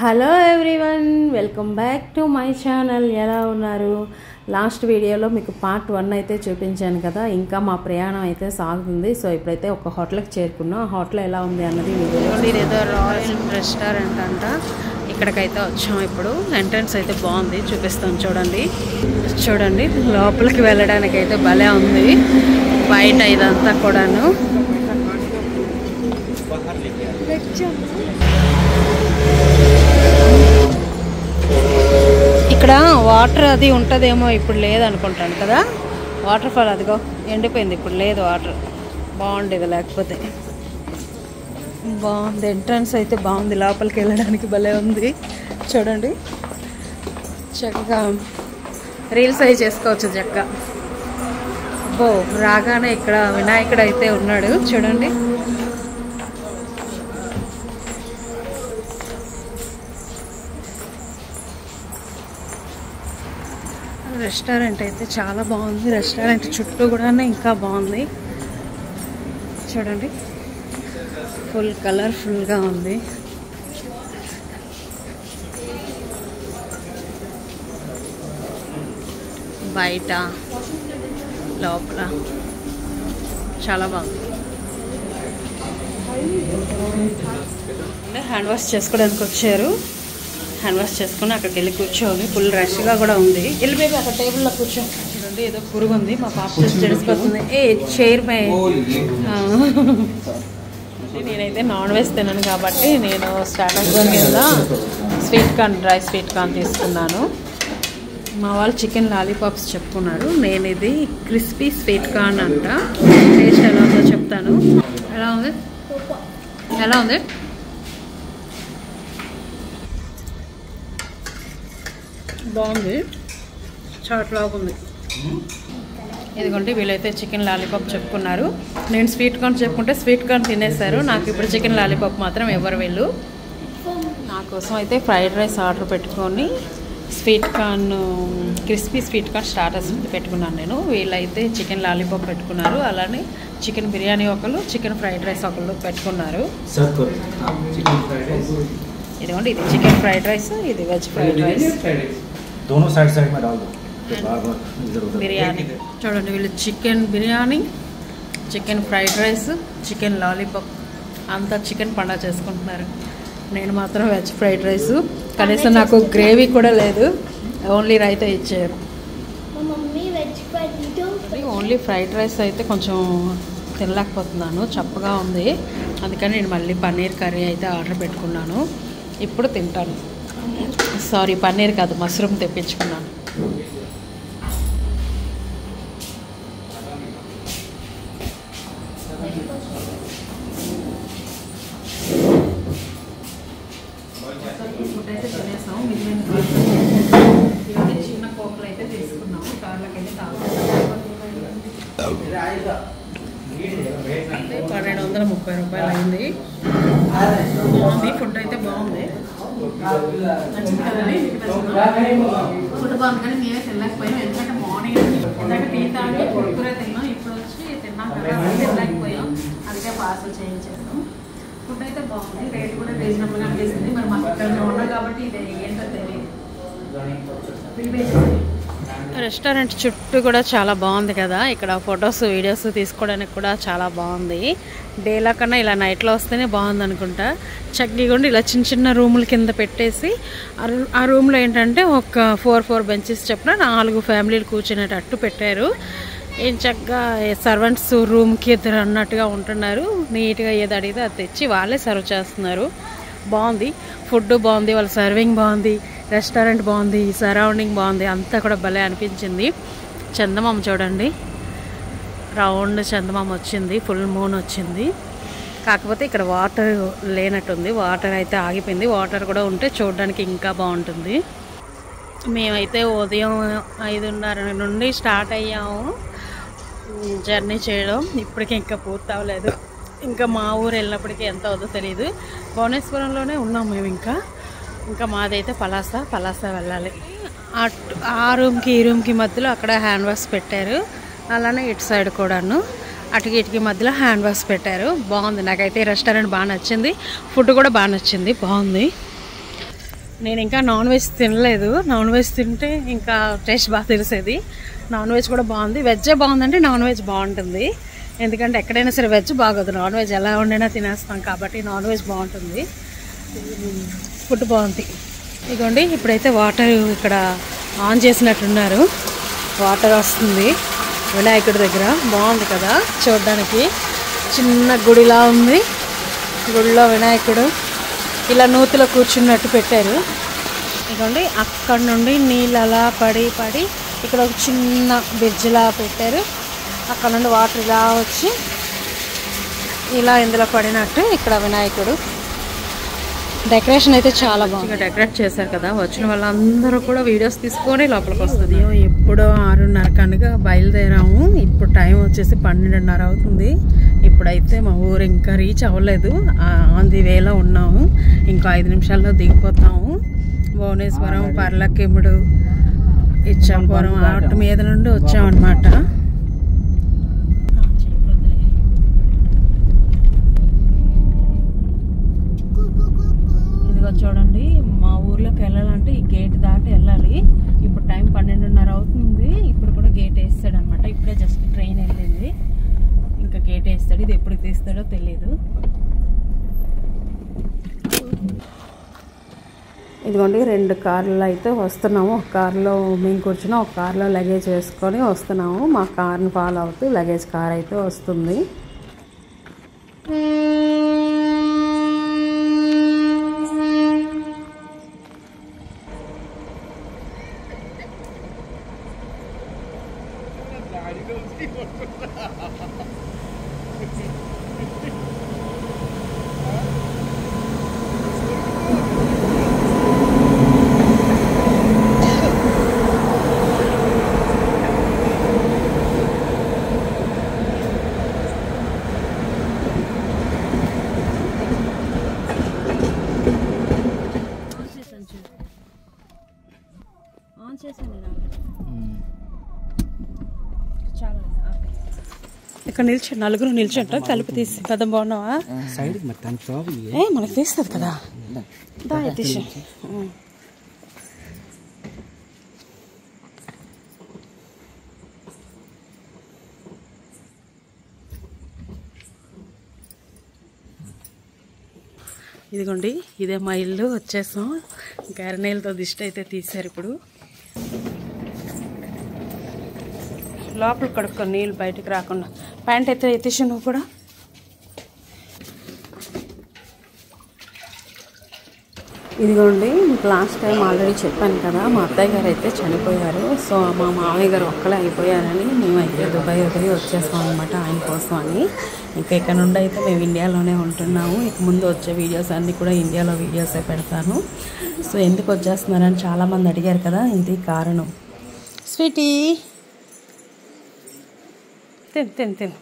Hello everyone, welcome back to my channel. ఎలా ఉన్నారు? Last వీడియోలో మీకు పార్ట్ 1 అయితే చూపించాను కదా. ఇంకా మా ప్రయాణం అయితే సాగుతుంది. సో ఇప్పుడైతే ఒక హోటల్కి చేరుకున్నాం. ఆ హోటల్ ఎలా ఉంది అన్నది వీడియో. ఇదేదో రాయల్ రెస్టారెంట్ అంట. ఇక్కడికైతే వచ్చాం. ఇప్పుడు ఎంట్రన్స్ అయితే బాగుంది, చూపిస్తాను చూడండి. చూడండి, లోపలికి వెళ్ళడానికి అయితే భలే ఉంది. బయట ఇదంతా కూడాను ఇక్కడ వాటర్ అది ఉంటుందేమో, ఇప్పుడు లేదనుకుంటాను కదా. వాటర్ ఫాల్ అదిగో ఎండిపోయింది, ఇప్పుడు లేదు వాటర్. బాగుండేది లేకపోతే. బాగుంది, ఎంట్రన్స్ అయితే బాగుంది. లోపలికి వెళ్ళడానికి భలే ఉంది. చూడండి, చక్కగా రీల్స్ అవి చేసుకోవచ్చు చక్కగా. బో రాగానే ఇక్కడ వినాయకుడు అయితే ఉన్నాడు చూడండి. రెస్టారెంట్ అయితే చాలా బాగుంది. రెస్టారెంట్ చుట్టూ కూడా ఇంకా బాగుంది. చూడండి, ఫుల్ కలర్ఫుల్గా ఉంది. బయట లోపల చాలా బాగుంది. హ్యాండ్ వాష్ చేసుకోవడానికి వచ్చారు. హ్యాండ్ వాష్ చేసుకుని అక్కడికి వెళ్ళి కూర్చోని, ఫుల్ రష్గా కూడా ఉంది. వెళ్ళి బేబీ అక్కడ టేబుల్లో కూర్చో. చూడండి, ఏదో పురుగు ఉంది. మా పాప చూసి తెలిసిపోతుంది. చైర్ మే. నేనైతే నాన్ వెజ్ తినను కాబట్టి నేను స్టార్టర్స్ కింద sweet corn, dry sweet corn తీసుకున్నాను. మా వాళ్ళు చికెన్ లాలీపాప్స్ చెప్పుకున్నారు. నేను ఇది క్రిస్పీ స్వీట్ కార్న్ అంట. టేస్ట్ ఎలా ఉందో చెప్తాను. ఎలా ఉంది? ఎలా ఉంది? బాగుంది, చాలా బాగుంది. ఇదిగోండి, వీళ్ళైతే చికెన్ లాలీపాప్ చెప్పుకున్నారు. నేను స్వీట్ కార్న్ చెప్పుకుంటే స్వీట్ కార్న్ తినేశారు. నాకు ఇప్పుడు చికెన్ లాలీపాప్ మాత్రం ఎవరు వీళ్ళు. నా కోసం అయితే ఫ్రైడ్ రైస్ ఆర్డర్ పెట్టుకొని sweet corn, crispy sweet corn starters పెట్టుకున్నాను నేను. వీళ్ళైతే చికెన్ లాలీపాప్ పెట్టుకున్నారు. అలానే చికెన్ బిర్యానీ ఒకళ్ళు, చికెన్ ఫ్రైడ్ రైస్ ఒకళ్ళు పెట్టుకున్నారు. ఇదిగోండి, ఇది చికెన్ ఫ్రైడ్ రైస్, ఇది వెజ్ ఫ్రైడ్ రైస్. दोनों साइड साइड में डाल दो. బిర్యానీ చూడండి, వీళ్ళు chicken biryani, chicken fried rice, chicken lollipop అంతా చికెన్ పండా చేసుకుంటున్నారు. నేను మాత్రం వెజ్ ఫ్రైడ్ రైస్. కనీసం నాకు గ్రేవీ కూడా లేదు, ఓన్లీ రైతా ఇచ్చారు. ఓన్లీ ఫ్రైడ్ రైస్ అయితే కొంచెం తినలేకపోతున్నాను, చప్పగా ఉంది. అందుకని నేను మళ్ళీ పన్నీర్ కర్రీ అయితే ఆర్డర్ పెట్టుకున్నాను. ఇప్పుడు తింటాను. సారీ, పన్నీర్ కాదు, మష్రూమ్ తెప్పించుకున్నాను. ఫుడ్ అయితే తినేసాము. చిన్న కోకులు అయితే తీసుకున్నాము. కార్లకైతే అంటే 1230 రూపాయలు అయింది. ఫుడ్ అయితే బాగుంది. ఫుడ్ బాగుంది కానీ మేమే తినలేకపోయాం. ఎందుకంటే మార్నింగ్ టీ తాగి కుర్కురే తిన్నాం. ఇప్పుడు వచ్చి తిన్నాం కదా, తినలేకపోయాం. అందుకే పార్సల్ చేయించాను. ఫుడ్ అయితే బాగుంది, రేట్ కూడా రీజనబుల్గా అనిపిస్తుంది. మరి మాకు ఇక్కడ ఉన్నాం కాబట్టి ఇది ఏంటో తెలియదు. రెస్టారెంట్ చుట్టూ కూడా చాలా బాగుంది కదా. ఇక్కడ ఫొటోస్, వీడియోస్ తీసుకోవడానికి కూడా చాలా బాగుంది. డేలో కన్నా ఇలా నైట్లో వస్తేనే బాగుంది అనుకుంటా. చక్కగా ఇలా చిన్న చిన్న రూముల కింద పెట్టేసి, ఆ రూమ్లో ఏంటంటే ఒక 4 బెంచెస్ చొప్పున 4 ఫ్యామిలీలు కూర్చునేటట్టు పెట్టారు. ఏం చక్కగా సర్వెంట్స్ రూమ్కి ఇద్దరు అన్నట్టుగా ఉంటున్నారు. నీట్గా ఏది అడిగితే అది తెచ్చి వాళ్ళే సర్వ్ చేస్తున్నారు. బాగుంది, ఫుడ్ బాగుంది, వాళ్ళ సర్వింగ్ బాగుంది, రెస్టారెంట్ బాగుంది, సరౌండింగ్ బాగుంది, అంతా కూడా భలే అనిపించింది. చందమామ చూడండి, రౌండ్ చందమామ వచ్చింది, ఫుల్ మూన్ వచ్చింది. కాకపోతే ఇక్కడ వాటర్ లేనట్టుంది, వాటర్ అయితే ఆగిపోయింది. వాటర్ కూడా ఉంటే చూడడానికి ఇంకా బాగుంటుంది. మేమైతే ఉదయం 5:30 నుండి స్టార్ట్ అయ్యాము జర్నీ చేయడం. ఇప్పటికి ఇంకా పూర్తి అవ్వలేదు. ఇంకా మా ఊరు వెళ్ళినప్పటికీ ఎంత అవుతుందో తెలియదు. భువనేశ్వరంలోనే ఉన్నాం మేము. ఇంకా మాదైతే పలాస వెళ్ళాలి. ఆ రూమ్కి ఈ రూమ్కి మధ్యలో అక్కడ హ్యాండ్ వాష్ పెట్టారు. అలానే ఇటు సైడ్ కూడాను అటుకి ఇటుకి మధ్యలో హ్యాండ్ వాష్ పెట్టారు. బాగుంది, నాకైతే రెస్టారెంట్ బాగా నచ్చింది. ఫుడ్ కూడా బాగా నచ్చింది, బాగుంది. నేను ఇంకా నాన్ వెజ్ తినలేదు. నాన్ వెజ్ తింటే ఇంకా టేస్ట్ బాగా తెలిసేది. నాన్ వెజ్ కూడా బాగుంది. వెజ్జే బాగుందంటే నాన్ వెజ్ బాగుంటుంది. ఎందుకంటే ఎక్కడైనా సరే వెజ్ బాగోదు, నాన్ వెజ్ ఎలా వండినా తినేస్తాం కాబట్టి నాన్ వెజ్ బాగుంటుంది. ఫుడ్ బాగుంది. ఇదిగోండి ఇప్పుడైతే వాటర్ ఇక్కడ ఆన్ చేసినట్టున్నారు. వాటర్ వస్తుంది వినాయకుడి దగ్గర. బాగుంది కదా చూడడానికి, చిన్న గుడిలా ఉంది. గుడిలో వినాయకుడు ఇలా నూతిలో కూర్చున్నట్టు పెట్టారు. ఇదిగోండి అక్కడ నుండి నీళ్ళు అలా పడి పడి ఇక్కడ ఒక చిన్న బ్రిడ్జ్లా పెట్టారు. అక్కడ నుండి వాటర్ ఇలా వచ్చి ఇలా ఇందులో పడినట్టు ఇక్కడ వినాయకుడు. డెకరేషన్ అయితే చాలా బాగా డెకరేట్ చేశారు కదా. వచ్చిన వాళ్ళందరూ కూడా వీడియోస్ తీసుకొని లోపలికి వస్తుంది. ఎప్పుడో 6:30 కనుక బయలుదేరాము. ఇప్పుడు టైం వచ్చేసి 12:30 అవుతుంది. ఇప్పుడైతే మా ఊరు ఇంకా రీచ్ అవ్వలేదు, ఆన్ ది వేలో ఉన్నాము. ఇంకా 5 నిమిషాల్లో దిగిపోతాము. భువనేశ్వరం, పర్లకిముడు, ఇచ్చాపురం అటు మీద నుండి వచ్చామన్నమాట. ఇదిగో చూడండి, మా ఊర్లోకి వెళ్ళాలంటే ఈ గేట్ దాటి వెళ్ళాలి. ఇప్పుడు టైం 12:30 అవుతుంది. ఇప్పుడు కూడా గేట్ వేస్తాడు అనమాట. ఇప్పుడే జస్ట్ ట్రైన్ వెళ్ళింది, ఇంకా గేట్ వేస్తాడు. ఇది ఎప్పుడు తీస్తాడో తెలియదు. ఇదిగోండి 2 కార్లు అయితే వస్తున్నాము. ఒక కార్లో మేము కూర్చున్నాం, ఒక కార్లో లగేజ్ వేసుకొని వస్తున్నాము. మా కార్ని ఫాలో అవుతూ లగేజ్ కార్ అయితే వస్తుంది. ఇక్కడ నిల్చో, నలుగురు నిల్చుంట కలిపి తీసి కదా. బాగున్నావా? మనకు తీస్తుంది కదా. తీసి ఇదిగోండి ఇదే మా ఇల్లు. వచ్చేసాం. గరనేలతో దిష్టి అయితే తీశారు. ఇప్పుడు లోపల కడుక్కొని నీళ్ళు బయటకు రాకుండా. ప్యాంట్ అయితే ఎత్తిసి నువ్వు కూడా. ఇదిగోండి మీకు లాస్ట్ టైం ఆల్రెడీ చెప్పాను కదా, మా అత్తయ్య గారు అయితే చనిపోయారు. సో మా మామయ్య గారు ఒక్కలే అయిపోయారని మేమైతే దుబాయ్ వదిలి వచ్చేసాం అనమాట ఆయన కోసం అని. ఇంకా ఇక్కడ నుండి అయితే మేము ఇండియాలోనే ఉంటున్నాము. ఇక ముందు వచ్చే వీడియోస్ అన్నీ కూడా ఇండియాలో వీడియోసే పెడతాను. సో ఎందుకు వచ్చేస్తున్నారని చాలామంది అడిగారు కదా, ఇది కారణం. స్వీటీ తిను తిను తిను.